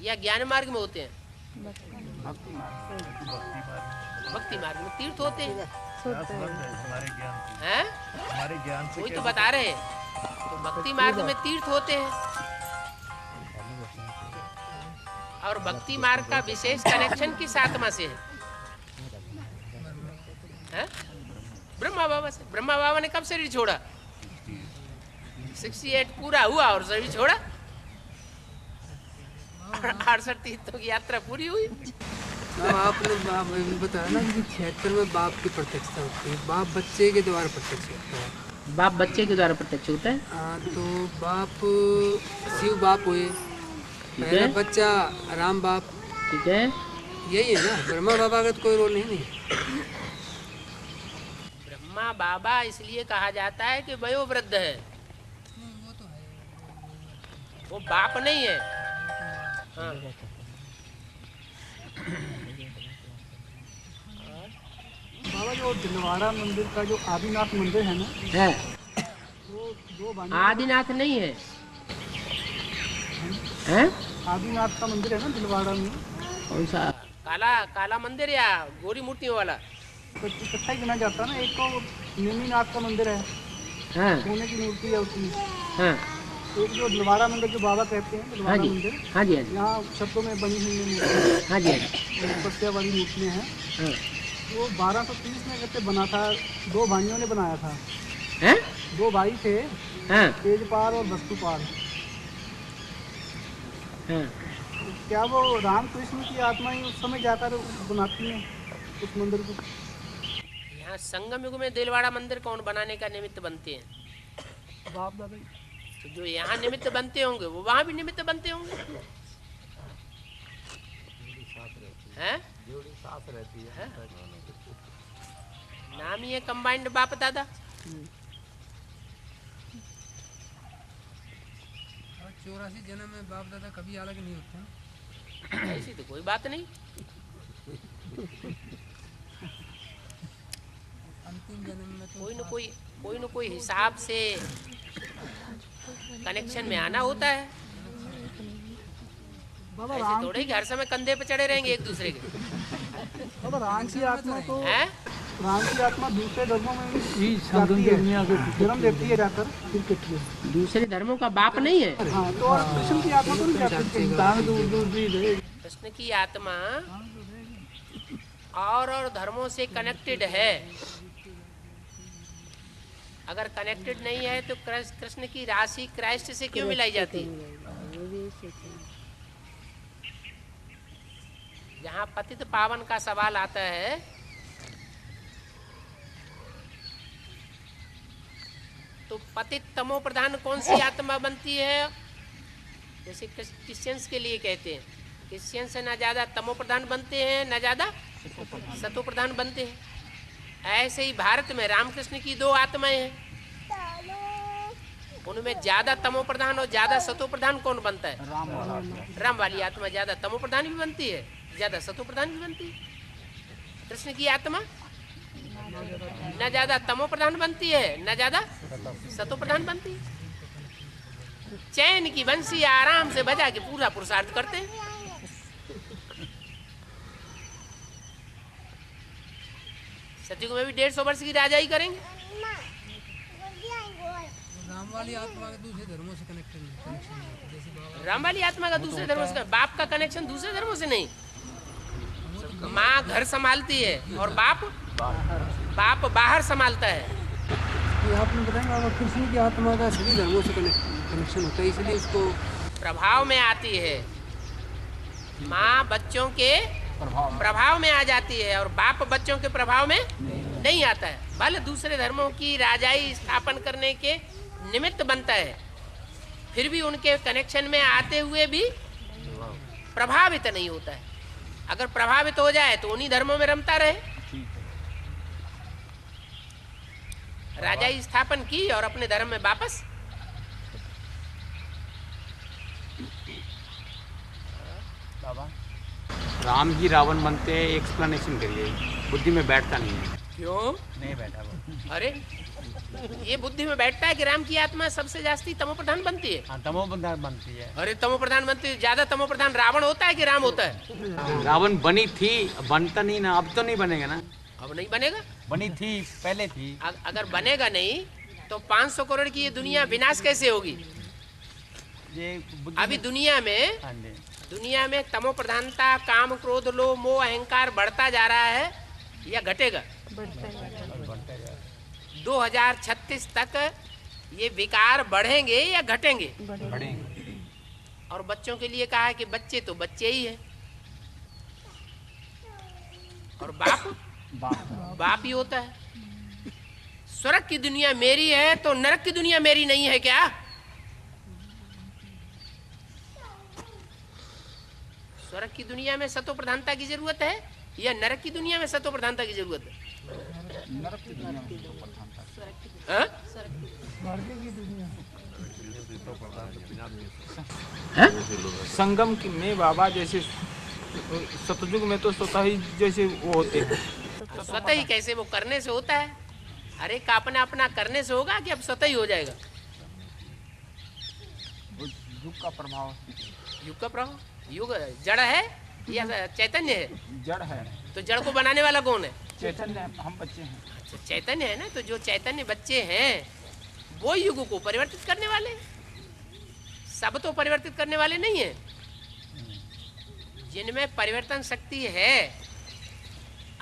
या ज्ञान मार्ग में होते हैं? भक्ति मार्ग में तीर्थ होते हैं। हमारे ज्ञान से, हैं? हमारे ज्ञान से वही तो क्या बता रहे हैं। तो भक्ति मार्ग में तीर्थ होते हैं, और भक्ति मार्ग का विशेष कनेक्शन किस आत्मा से है? हैं? ब्रह्मा बाबा से। ब्रह्मा बाबा ने कब शरीर छोड़ा? 68 पूरा हुआ और शरीर छोड़ा, 68 तीर्थों की यात्रा पूरी हुई। आपने बताया ना कि 76 में बाप की प्रत्यक्षता होती है, बाप बच्चे के द्वारा प्रत्यक्ष होता है। बाप बच्चे के द्वारा प्रत्यक्ष होता है। तो बाप शिव बाप हुए, पहला बच्चा राम बाप, ठीक है, यही है ना। ब्रह्मा बाबा का तो कोई रोल नहीं है। ब्रह्मा बाबा इसलिए कहा जाता है कि वयोवृद्ध है, वो बाप नहीं है। हाँ। बाबा जो दिलवाड़ा मंदिर का जो आदिनाथ मंदिर है ना, है वो दो भांजे आदिनाथ नहीं है, हैं? आदिनाथ का मंदिर है ना दिलवाड़ा में, कौन सा? काला मंदिर या गोरी मूर्तियों वाला? तो इकट्ठा ही गिना जाता है ना। एक तो नेमीनाथ का मंदिर है, हाँ सोने की मूर्ति है उसकी। हाँ एक जो दिलवाड़ा मंदिर जो बाबा कहते हैं, हाँ दिलवाड़ा जी मंदिर, हाँ जी हाँ जी यहाँ छतों में बनी हुई है मूर्ति, हाँ जी हाँ जी पत्तियाँ वाली मूर्तियाँ हैं। हाँ। वो 1230 में कहते बना था, दो भाइयों ने बनाया था। हैं? दो भाई थे, हाँ तेजपाल और वस्तुपाल। हाँ क्या वो रामकृष्ण की आत्मा ही उस समय जाकर बनाती है उस मंदिर को? यहाँ संगम युग में दिलवाड़ा मंदिर कौन बनाने का निमित्त बनते हैं? बाप दादा तो जो यहाँ निमित्त बनते होंगे वो वहाँ भी निमित्त बनते होंगे, हैं? हैं? नाम ही है कंबाइंड बाप दादा। 84 जन्म में बाप दादा कभी अलग नहीं होते हैं। ऐसी तो कोई बात नहीं। अंतिम जन्म में तो कोई न कोई हिसाब से कनेक्शन में आना होता है। बाबा ऐसे राम थोड़े ही कि हर समय कंधे पे चढ़े रहेंगे एक दूसरे के, बाबा राम की आत्मा तो, हैं? राम की आत्मा दूसरे धर्मों में भी जाती है, जन्म देती है जाकर। दूसरे धर्मों का बाप नहीं है। हाँ, तो और कृष्ण की आत्मा तो नहीं जाती। कृष्ण की आत्मा और धर्मों से कनेक्टेड है। अगर कनेक्टेड नहीं है तो कृष्ण की राशि क्राइस्ट से क्यों मिलाई जाती है? जहाँ पतित पावन का सवाल आता है तो पतित तमो प्रधान कौन सी आत्मा बनती है? जैसे क्रिश्चियंस के लिए कहते हैं, क्रिश्चियंस ना ज़्यादा तमो प्रधान बनते हैं ना ज़्यादा सतो प्रधान बनते हैं। ऐसे ही भारत में रामकृष्ण की दो आत्माएं हैं, उनमें ज्यादा तमो प्रधान और ज्यादा सतो प्रधान कौन बनता है? राम वाली आत्मा ज्यादा तमो प्रधान भी बनती है, ज्यादा सतो प्रधान भी बनती है। कृष्ण की आत्मा न ज्यादा तमो प्रधान बनती है न ज्यादा सतो प्रधान बनती है। चैन की बंसी आराम से बजा के पूरा पुरुषार्थ करते हैं। सतयुग में भी 150 वर्ष की राजाई करेंगे। राम वाली आत्मा के दूसरे धर्मों से कनेक्शन है, जैसे बाबा राम वाली आत्मा का दूसरे धर्मों से, बाप का कनेक्शन दूसरे धर्मों से नहीं। माँ घर संभालती है और बाप बाहर संभालता है। ये आपने बताया बाबा कृष्ण की आत्मा का सभी धर्मों से कनेक्शन होता है, इसलिए इसको प्रभाव में आती है। माँ बच्चों के प्रभाव में आ जाती है और बाप बच्चों के प्रभाव में नहीं आता है। भले दूसरे धर्मों की राजाई स्थापन करने के निमित्त बनता है, फिर भी उनके कनेक्शन में आते हुए भी प्रभावित नहीं होता है। अगर प्रभावित हो जाए तो उन्हीं धर्मों में रमता रहे। राजाई स्थापन की और अपने धर्म में वापस। राम ही रावण बनते हैं, एक्सप्लेनेशन करिए, बुद्धि में बैठता नहीं है। क्यों नहीं बैठा वो। अरे ये बुद्धि में बैठता है कि राम की आत्मा सबसे जास्ती तमो प्रधान बनती है। हाँ, तमो प्रधान बनती है। अरे तमो प्रधान बनती है, ज्यादा तमो प्रधान रावण होता है कि राम होता है? रावण बनी थी, बनता नहीं ना, अब तो नहीं बनेगा ना। अब नहीं बनेगा। बनी थी, पहले थी। अगर बनेगा नहीं तो 500 करोड़ की ये दुनिया विनाश कैसे होगी? ये अभी दुनिया में तमो प्रधानता, काम, क्रोध, लोभ, मोह, अहंकार बढ़ता जा रहा है या घटेगा? 2036 तक ये विकार बढ़ेंगे या घटेंगे? बढ़ेंगे। और बच्चों के लिए कहा है कि बच्चे तो बच्चे ही हैं और बाप ही होता है। स्वर्ग की दुनिया मेरी है तो नरक की दुनिया मेरी नहीं है क्या? स्वर्ग की दुनिया में सतो प्रधानता की जरूरत है या नरक की दुनिया में सतो प्रधानता की जरूरत है? नरक की दुनिया में सतो प्रधानता। हाँ? संगम में बाबा जैसे सतयुग में तो स्वतः ही जैसे वो होते हैं। तो स्वतः ही कैसे? वो करने से होता है। हर एक का अपना अपना करने से होगा कि अब स्वतः ही हो जाएगा? युग का प्रभाव। युग का प्रभाव, युग जड़ है या चैतन्य है? जड़ है। तो जड़ को बनाने वाला कौन है? चैतन्य, हम बच्चे हैं। अच्छा, चैतन्य है ना, तो जो चैतन्य बच्चे हैं वो युग को परिवर्तित करने वाले हैं। सब तो परिवर्तित करने वाले नहीं है। जिनमें परिवर्तन शक्ति है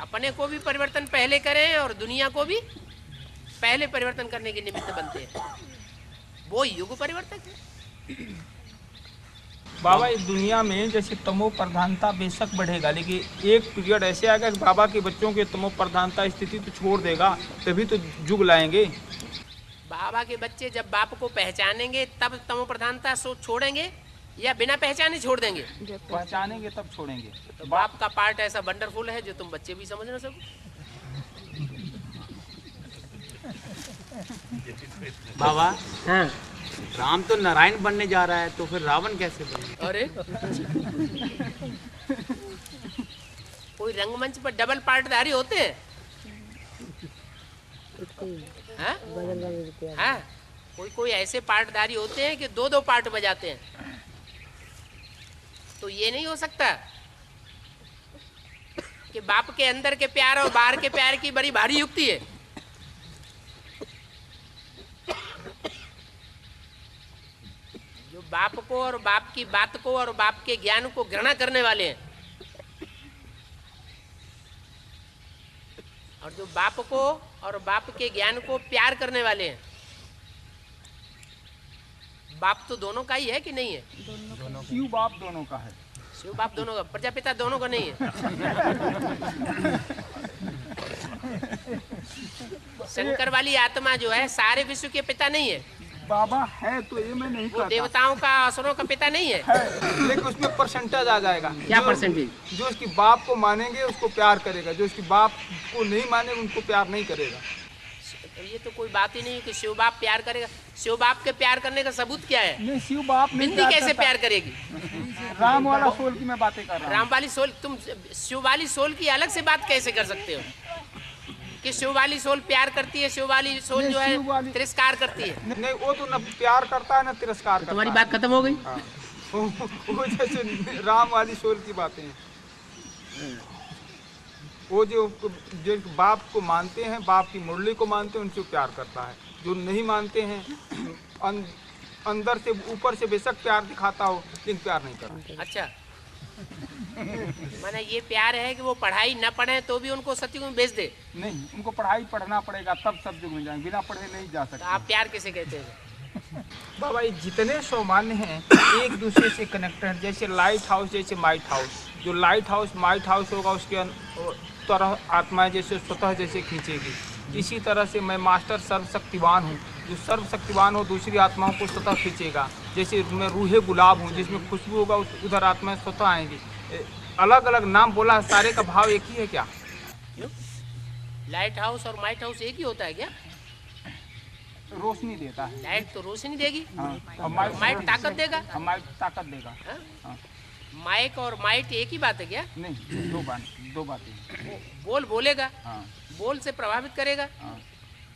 अपने को भी परिवर्तन पहले करें और दुनिया को भी पहले परिवर्तन करने के निमित्त बनते हैं, वो युग परिवर्तक है। बाबा इस दुनिया में जैसे तमो प्रधानता बेशक बढ़ेगा, लेकिन एक पीरियड ऐसे आएगा कि बाबा के बच्चों के तमो प्रधानता स्थिति तो छोड़ देगा, तभी तो युग लाएंगे। बाबा के बच्चे जब बाप को पहचानेंगे तब तमो प्रधानता छोड़ेंगे या बिना पहचाने छोड़ देंगे? पहचानेंगे तब छोड़ेंगे। तो बाप का पार्ट ऐसा वंडरफुल है जो तुम बच्चे भी समझ ना सको। बाबा, हाँ, राम तो नारायण बनने जा रहा है, तो फिर रावण कैसे बने? अरे कोई रंगमंच पर डबल पार्टधारी होते हैं? हाँ? हाँ? कोई ऐसे पार्टधारी होते हैं कि दो दो पार्ट बजाते हैं। तो ये नहीं हो सकता कि बाप के अंदर के प्यार और बाहर के प्यार की बड़ी भारी युक्ति है। जो बाप को और बाप की बात को और बाप के ज्ञान को घृणा करने वाले हैं, और जो बाप को और बाप के ज्ञान को प्यार करने वाले हैं, बाप तो दोनों का ही है कि नहीं है? शिव बाप दोनों का है। शिव बाप दोनों का, प्रजापिता दोनों का नहीं है। शंकर वाली आत्मा जो है सारे विश्व के पिता नहीं है। बाबा है तो ये मैं नहीं वो देवताओं का असुरों का पिता नहीं है, लेकिन उसमें परसेंटेज आ जाएगा। क्या परसेंटेज? जो उसकी बाप को मानेंगे उसको प्यार करेगा, जो उसकी बाप को नहीं मानेंगे उनको प्यार नहीं करेगा। ये तो कोई बात ही नहीं है कि शिव बाप प्यार करेगा। शिव बाप के प्यार करने का सबूत क्या है? नहीं, शिव बाप बिंदी कैसे प्यार करेगी? राम वाला सोल की मैं बातें कर रहा हूँ। राम वाली सोल, तुम शिव वाली सोल की अलग से बात कैसे कर सकते हो कि शिव वाली सोल प्यार करती है, शिव वाली सोल जो है तिरस्कार करती है? नहीं, वो तो न प्यार करता है न तिरस्कार करता है। तुम्हारी बात खत्म हो गई। वो जैसे राम वाली सोल की बातें हैं। वो जो बाप को मानते हैं, बाप की मुरली को मानते हैं, उनसे प्यार करता है। जो नहीं मानते हैं, अंदर से ऊपर से बेशक प्यार दिखाता हो लेकिन प्यार नहीं करता। अच्छा, माने ये प्यार है कि वो पढ़ाई न पढ़े तो भी उनको सत्युग में भेज दे? नहीं, उनको पढ़ाई पढ़ना पड़ेगा तब सब जगह में जाएंगे, बिना पढ़े नहीं जा सकते। आप प्यार किसे कहते हैं? बाबा ये जितने सामान्य हैं एक दूसरे से कनेक्टेड, जैसे लाइट हाउस, जैसे माइट हाउस। जो लाइट हाउस माइट हाउस होगा उसके तरह आत्माएं जैसे स्वतः जैसे खींचेगी, इसी तरह से मैं मास्टर सर्वशक्तिवान हूँ। जो सर्वशक्तिवान हो दूसरी आत्माओं को स्वतः खींचेगा। जैसे मैं रूहे गुलाब हूँ, जिसमें खुशबू होगा उधर आत्माएं स्वतः आएंगी। अलग अलग नाम बोला, सारे का भाव एक ही है क्या? लाइट हाउस और माइट हाउस एक ही होता है क्या? रोशनी देता है। लाइट तो रोशनी देगी। हाँ, माइट ताकत देगा। माइट ताकत देगा। हाँ। माइक और माइट एक ही बात है क्या? नहीं, दो बातें। बोल बोलेगा, हाँ। बोल से प्रभावित करेगा, हाँ।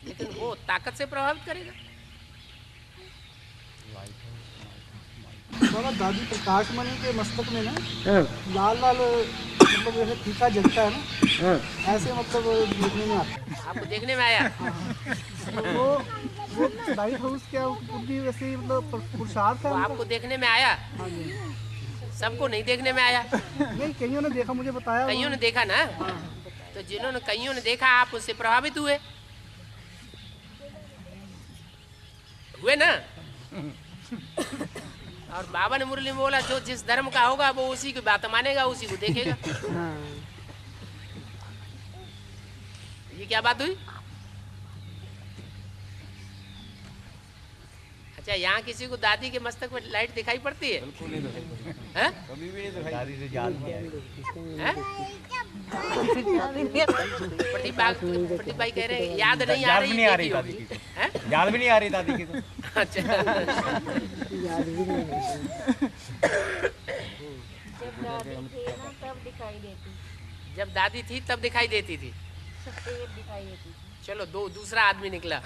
लेकिन वो ताकत से प्रभावित करेगा। बाबा दादी प्रकाश मणि के मस्तक में ना लाल लाल मतलब जैसे टीका जलता है ना, ऐसे मतलब देखने में आता है। आपको देखने में आया? तो वो लाइट हाउस क्या भी वैसे मतलब पुरुषार्थ है? वो आपको देखने में आया? हाँ जी। सबको नहीं देखने में आया? नहीं, कईयों ने देखा, मुझे बताया। कईयों ने देखा ना? तो जिन्होंने कईयों ने देखा आप उससे प्रभावित हुए ना? और बाबा ने मुरली में बोला जो जिस धर्म का होगा वो उसी की बात मानेगा, उसी को देखेगा। ये क्या बात हुई? अच्छा, यहाँ किसी को दादी के मस्तक में लाइट दिखाई पड़ती है? बिल्कुल नहीं दिखाई। कभी भी नहीं दिखाई। दादी से याद नहीं आई। प्रदीप भाई कह रहे हैं याद नहीं आ रही दादी की। याद भी नहीं आ रही दादी की तो। अच्छा, याद भी नहीं तब दिखाई देती। जब दादी थी तब दिखाई देती थी। सफेद दिखाई देती। चलो दूसरा आदमी निकला।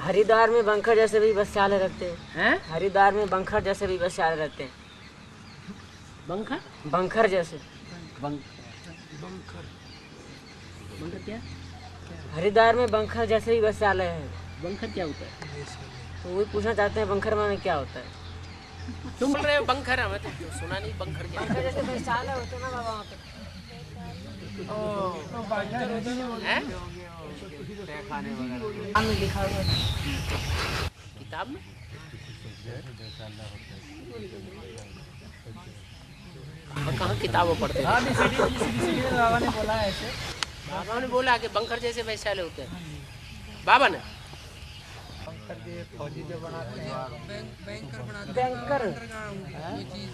हरिद्वार में बंकर जैसे भी बस चाले रहते हैं। हरिद्वार में बंकर जैसे भी बस चाले रहते हैं। बंकर बंकर जैसे बंकर क्या? हरिद्वार में बंकर जैसे भी बस चाले हैं। बंकर क्या होता है? तो वही पूछना चाहते हैं बंकर माने क्या होता है। तुम बोल रहे हो बंकर, हमें तो सुना नहीं बंकर क्या। बंकर जैसे बस चाले होते हैं ना बाबा वहाँ पे। हैं? लिखा हुआ है किताब में। कहाँ किताबों पढ़ते हैं? बाबा ने बोला है ऐसे। बाबा ने बोला कि बंकर जैसे वैशाले होते हैं। बाबा ने फौजी जो बनाते हैं बैंकर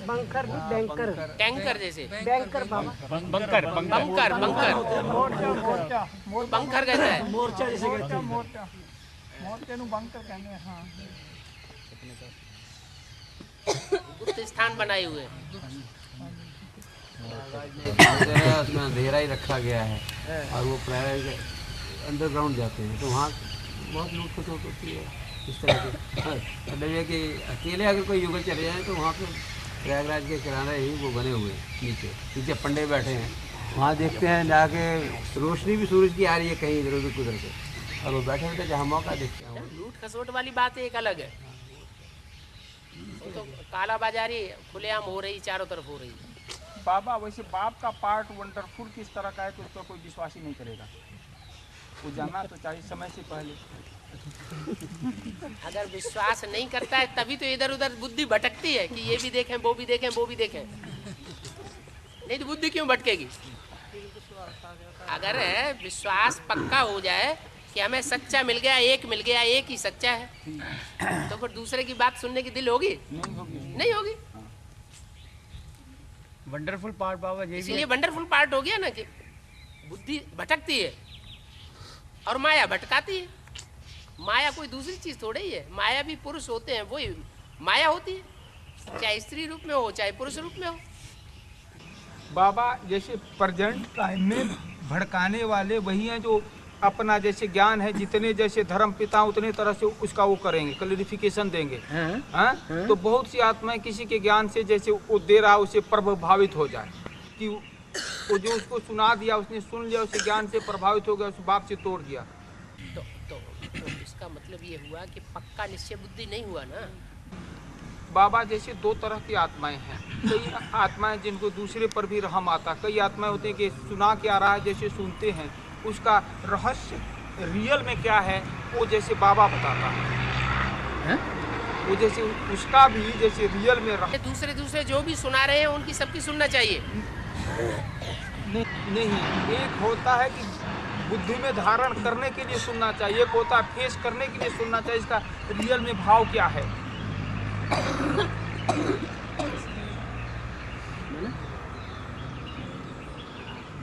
बंकर भी बैंकर टैंकर जैसे बैंकर बाबा बंकर बंकर बंकर बंकर कहता है। मोर्चा जैसे कहते हैं। मोर्चे नु बंकर कहते हैं। हाँ गुप्त स्थान बनाए हुए उसमें अंधेरा ही रखा गया है और वो प्राइवेट अंडरग्राउंड जाते हैं तो वहाँ बहुत लूट खसोट होती है इस तरह से। मतलब ये कि अकेले अगर कोई युगल चले जाए तो वहाँ पे प्रयागराज के किनारे ही वो बने हुए हैं नीचे नीचे पंडे बैठे हैं वहाँ देखते हैं जाके रोशनी भी सूरज की आ रही है कहीं इधर उधर कुदर से और वो बैठे होते जहाँ मौका देखते हैं। लूट खसोट वाली बात एक अलग है। वो तो काला बाजारी खुलेआम हो रही, चारों तरफ हो रही है। बाबा वैसे बाप का पार्ट वंडरफुल किस तरह का है तो उसका कोई विश्वास ही नहीं करेगा। वो जानना तो चाहिए समय से पहले। अगर विश्वास नहीं करता है तभी तो इधर उधर बुद्धि भटकती है कि ये भी देखें वो भी देखें वो भी देखें। नहीं तो बुद्धि क्यों भटकेगी? अगर विश्वास पक्का हो जाए कि हमें सच्चा मिल गया, एक ही सच्चा है, तो फिर दूसरे की बात सुनने की दिल होगी? नहीं होगी। वंडरफुल पार्ट बाबा ये इसलिए वंडरफुल पार्ट हो गया ना कि बुद्धि भटकती है और माया भटकाती है। माया कोई दूसरी चीज थोड़ी ही है। माया भी पुरुष होते हैं, वही माया होती है, चाहे स्त्री रूप में हो चाहे पुरुष रूप में हो। बाबा जैसे प्रेजेंट टाइम में भड़काने वाले वही हैं जो अपना जैसे ज्ञान है जितने जैसे धर्म पिता उतने तरह से उसका वो करेंगे, क्लैरिफिकेशन देंगे। हाँ? तो बहुत सी आत्माएं किसी के ज्ञान से जैसे वो दे रहा उसे प्रभावित हो जाए कि वो जो उसको सुना दिया उसने सुन लिया, उसे ज्ञान से प्रभावित हो गया, उस बाप से तोड़ दिया। तो इसका मतलब ये हुआ कि पक्का निश्चय बुद्धि नहीं हुआ ना। बाबा जैसे दो तरह की आत्माएं हैं। कई आत्माएं जिनको दूसरे पर भी रहम आता, कई आत्माएं होती हैं कि सुना क्या रहा है जैसे सुनते हैं, उसका रहस्य रियल में क्या है वो जैसे बाबा बताता है। वो जैसे उसका भी जैसे रियल में दूसरे जो भी सुना रहे हैं उनकी सबकी सुनना चाहिए। नहीं, एक होता है कि बुद्धि में धारण करने के लिए सुनना चाहिए, एक होता है फेस करने के लिए सुनना चाहिए, इसका रियल में भाव क्या है।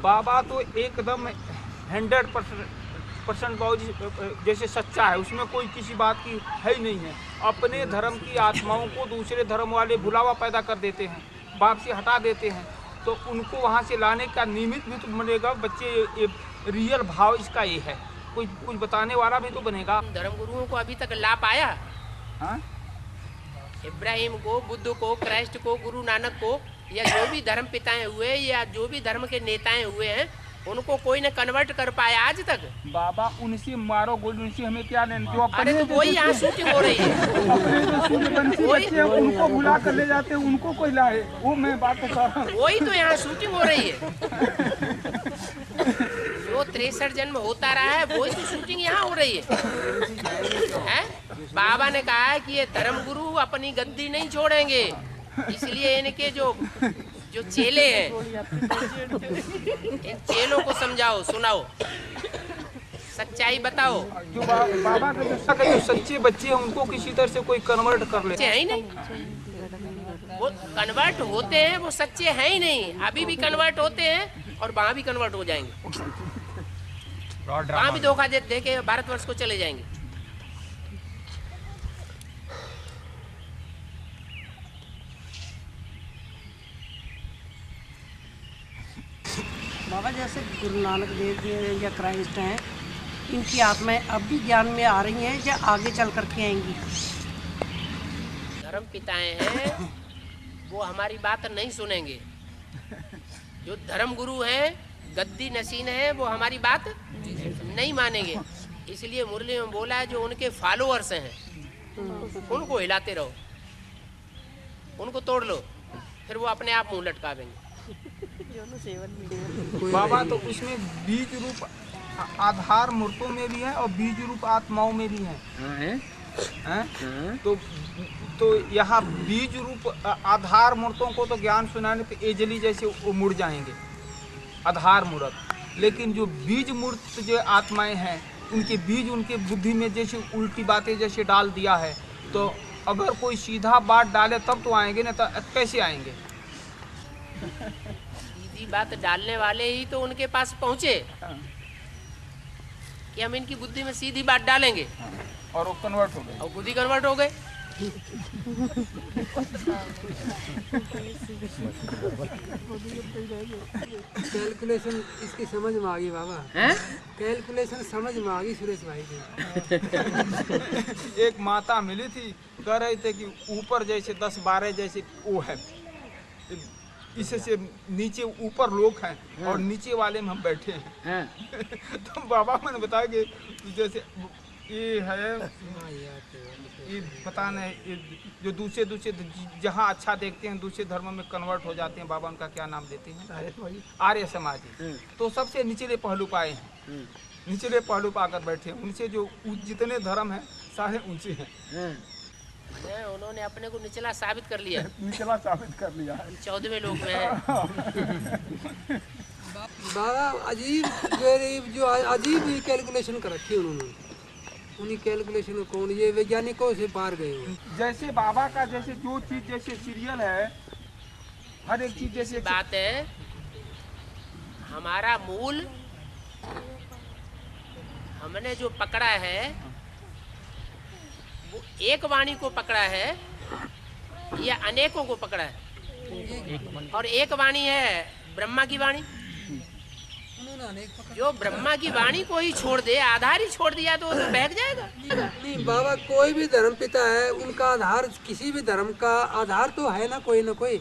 बाबा तो एकदम 100% बाबूजी जैसे सच्चा है, उसमें कोई किसी बात की है ही नहीं है। अपने धर्म की आत्माओं को दूसरे धर्म वाले भुलावा पैदा कर देते हैं, बाप से हटा देते हैं, तो उनको वहाँ से लाने का निमित्त भी तो बनेगा। बच्चे रियल भाव इसका ये है, कोई कुछ बताने वाला भी तो बनेगा। धर्म गुरुओं को अभी तक ला पाया? हाँ? इब्राहिम को, बुद्ध को, क्राइस्ट को, गुरु नानक को, या जो भी धर्म पिताएं हुए या जो भी धर्म के नेताएं हुए हैं, उनको कोई न कन्वर्ट कर पाया आज तक। बाबा उनसे मारो गोली, उनसे हमें क्या लेना? जो अरे तो वही यहाँ शूटिंग हो रही है। उनको बुला कर ले जाते हैं, उनको कोई लाए, वो मैं बात कर रहा हूँ। वही तो यहाँ शूटिंग हो रही है। जो 63 जन्म होता रहा है वही तो शूटिंग यहाँ हो रही है। बाबा ने कहा है कि ये धर्म गुरु अपनी गद्दी नहीं छोड़ेंगे, इसलिए इनके जो चेले हैं, इन चेलों को समझाओ, सुनाओ, सच्चाई बताओ। जो बाबा के जो सच्चे बच्चे हैं उनको किसी तरह से कोई कन्वर्ट कर ले है ही नहीं। वो कन्वर्ट होते हैं, वो सच्चे हैं ही नहीं। अभी भी कन्वर्ट होते हैं और वहाँ भी कन्वर्ट हो जाएंगे, वहाँ भी धोखा दे के भारतवर्ष को चले जाएंगे। बाबा जैसे गुरु नानक देव जी या क्राइस्ट हैं, इनकी आत्माएं अब भी ज्ञान में आ रही हैं या आगे चल करके आएंगी? धर्म पिताएं हैं वो हमारी बात नहीं सुनेंगे। जो धर्म गुरु हैं, गद्दी नसीन हैं, वो हमारी बात नहीं मानेंगे। इसलिए मुरली में बोला है जो उनके फॉलोअर्स हैं उनको हिलाते रहो, उनको तोड़ लो, फिर वो अपने आप मुंह लटकावेंगे। बाबा तो उसमें बीज रूप आधार मूर्तों में भी है और बीज रूप आत्माओं में भी है। तो यहाँ बीज रूप आधार मूर्तों को तो ज्ञान सुनाने पे एजली जैसे वो मुड़ जाएंगे, आधार मूर्त। लेकिन जो बीज मूर्त जो आत्माएं हैं, उनके बीज उनके बुद्धि में जैसे उल्टी बातें जैसे डाल दिया है, तो अगर कोई सीधा बात डाले तब तो आएंगे, ना तो कैसे आएंगे? सीधी बात डालने वाले ही तो उनके पास पहुँचे कि हम इनकी बुद्धि में सीधी बात डालेंगे, और वो कन्वर्ट हो गए, और खुद ही कन्वर्ट हो गए। कैलकुलेशन इसकी समझ में आ गई बाबा। कैलकुलेशन समझ में आ गई सुरेश भाई की। एक माता मिली थी, कह रहे थे कि ऊपर जैसे 10-12 जैसे वो है, इससे नीचे ऊपर लोग हैं और नीचे वाले में हम बैठे हैं। तो बाबा मैंने बताया कि जैसे ये है, ये पता नहीं, जो दूसरे जहाँ अच्छा देखते हैं दूसरे धर्म में कन्वर्ट हो जाते हैं। बाबा उनका क्या नाम देते हैं? आर्य समाजी। तो सबसे निचले पहलू पे आए हैं, निचले पहलू पे आकर बैठे हैं। उनसे जो जितने धर्म हैं सारे ऊंचे हैं। उन्होंने अपने को निचला साबित कर लिया। निचला साबित कर लिया। 14वें लोक में है। बाबा अजीब गरीब जो अजीब ही कैलकुलेशन कर रखी है उन्होंने। उन्हीं कैलकुलेशन को ये वैज्ञानिकों से पार गए हो। जैसे बाबा का जैसे जो चीज जैसे सीरियल है, हर एक चीज जैसे बात है, हमारा मूल हमने जो पकड़ा है वो एक वाणी को पकड़ा है या अनेकों को पकड़ा है? और एक वाणी है ब्रह्मा की वाणी। जो ब्रह्मा की वाणी को ही छोड़ दे, आधार ही छोड़ दिया तो बहक जाएगा। नहीं बाबा, कोई भी धर्म पिता है उनका आधार, किसी भी धर्म का आधार तो है ना कोई ना कोई।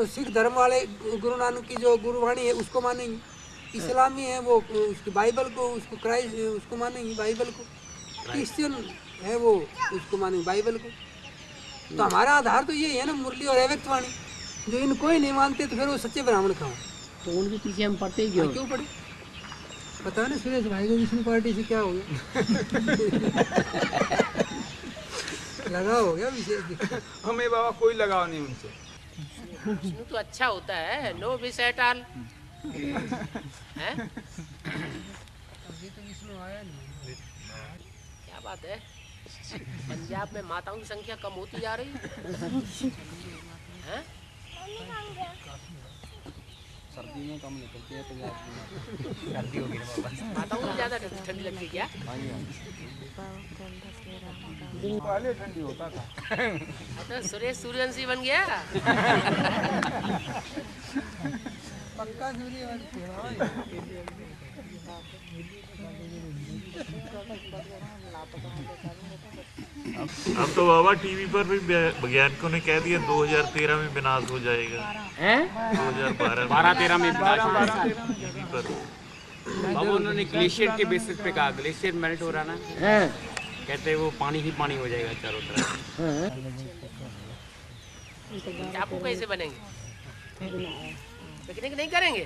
सिख धर्म वाले गुरु नानक की जो गुरुवाणी है उसको मानेंगे, इस्लामी है वो उसकी बाइबल को, उसको क्राइस्ट उसको मानेंगे बाइबल को, क्रिश्चियन है वो उसको मानेंगे बाइबल को। तो हमारा आधार तो यही है ना, मुरली और अव्यक्त वाणी। जो इनको ही नहीं मानते तो फिर वो सच्चे ब्राह्मण खाओ। तो उनके पीछे हम पढ़ते ही क्यों पढ़े? पता नहीं सुरेश भाई को विष्णु पार्टी से क्या हो गया। लगाव हो गया विशेष। हमें बाबा कोई लगाव नहीं उनसे। विष्णु तो अच्छा होता है, नो विश एट ऑल। हैं? अभी तो विष्णु आया नहीं। क्या बात है, पंजाब में माताओं की संख्या कम होती जा रही है। सर्दी में कम निकलती है, सर्दी हो गई माताओं को ज़्यादा ठंडी लगती क्या? पहले ठंडी होता था। तो सुरेश सूर्यवंशी बन गया। पक्का अब तो बाबा टीवी पर भी वैज्ञानिकों ने कह दिया 2013 में विनाश हो जाएगा। 2012-13 में विनाश टीवी पर। बाबा उन्होंने ग्लेशियर के बेसिस पे कहा, ग्लेशियर मेल्ट हो रहा ना, कहते वो पानी ही पानी हो जाएगा चारों तरफ। टापू कैसे बनेंगे? पिकनिक नहीं करेंगे?